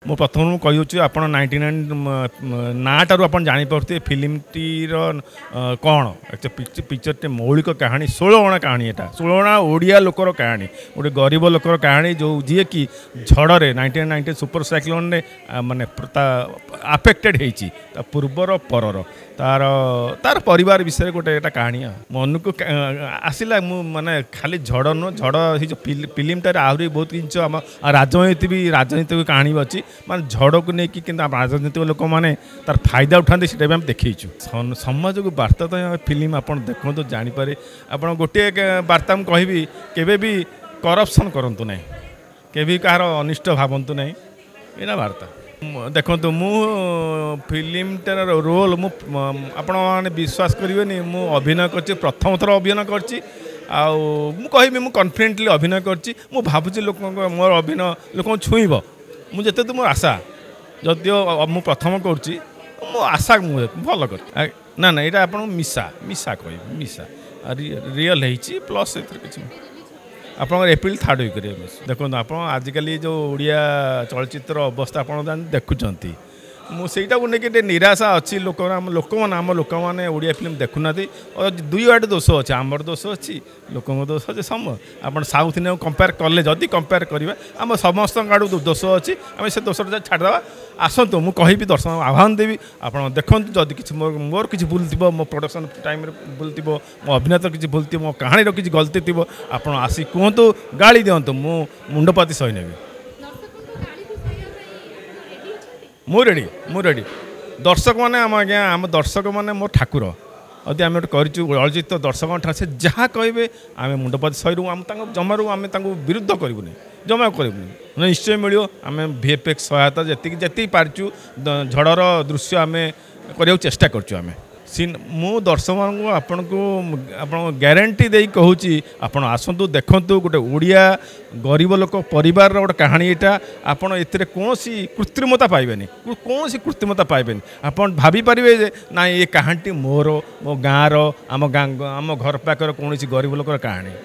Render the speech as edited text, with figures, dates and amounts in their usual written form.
मु प्रथम कही आप 99 नाटारू आप जापे फिल्मटीर कौन पिक्चर मौलिक कहानी 16 कहानी एटा 16 ओडिया लोकर कहानी गोटे गरीब लोकर कहानी जो जी कि झड़े 1990 सुपर साइक्लोन ने माने आफेक्टेड होती पूर्वर परर तार तार परिवार विषय गोटे कहानी मन को आसला माने खाली झड़ नु झड़ जो फिल्मटार आहरी बहुत जिन आम राजनीति भी राजनीतिक कहानी भी अच्छी मान झड़ को लेकिन राजनीतिक लोक मैंने तार फायदा उठाते से देखीचु समाज को वार्ता तो फिल्म आप देखो तो जानीपे आप गोटे वार्ता कहि केवे भी करप्शन करूँ ना के कहार अनिष्ट भावतु ना यहाँ वार्ता देखो मु फिल्मटार रोल मु आपण मैंने विश्वास करेंगे मु अभिनय कर प्रथम थर अभिनय करी कन्फिडेंटली अभिनय कर भावुँ लोक मोर अभिनय लोक छुईब मुझे तो मोर आशा जदियो मु प्रथम करुच्ची मो आशा भल कर ना ना यहाँ आप मिसा मिसा कह मिसा रियल है प्लस किसी आप एप्रिल 3rd वीक देखो आप आजिकल जो ओडिया चलचित्र अवस्था आप देखुं मुझा को लेकिन निराशा अच्छी लोक मैंने ओडिया फिल्म देखुना और दुई आड़े दोष अच्छे आमर दोष अच्छी लोक दोष अच्छे सम आप साउथ इंडिया कंपेयर कले जदि कंपेयर करवा आम समस्त आड़ दोष अच्छी आम से दोष छाड़दे आसतु मुझे कहि दर्शक आह्वान देवी आप देखो जदि किसी मोर किसी भूल थी मो प्रोडक्शन टाइम भूल थी मो अभिनेता किसी भूल थी मो कहानी किसी गलती थी आप आसी कहतु गाड़ी दिंतु मु मुंडपाती सही नेबी मु रेडी दर्शक मैंने आम आज्ञा आम दर्शक मैंने मो ठाकुर अदि आम गोटे चलचित्र दर्शक से जहाँ कहे आम मुंडपाती सही आम जमारू आम विरुद्ध करूँ जमा करूँ निश्चय मिलो आम VFX सहायता जी पार्चु झड़र दृश्य आम करने चेष्टा करूँ आम मु दर्शक आपण को आप ग्यारंटी दे कहूँ आप आसतु देखु गोटे ओडिया गरीब लोक परिवार गोटे कहानी यहाँ आपड़ ए कौन कृत्रिमता पाइबेनि कौन कृत्रिमता पाइबेनि आप भाभी पारे ना ये कहानी मोर मो गाँव आम घर पाखर कौन गरीब लोकर कहानी।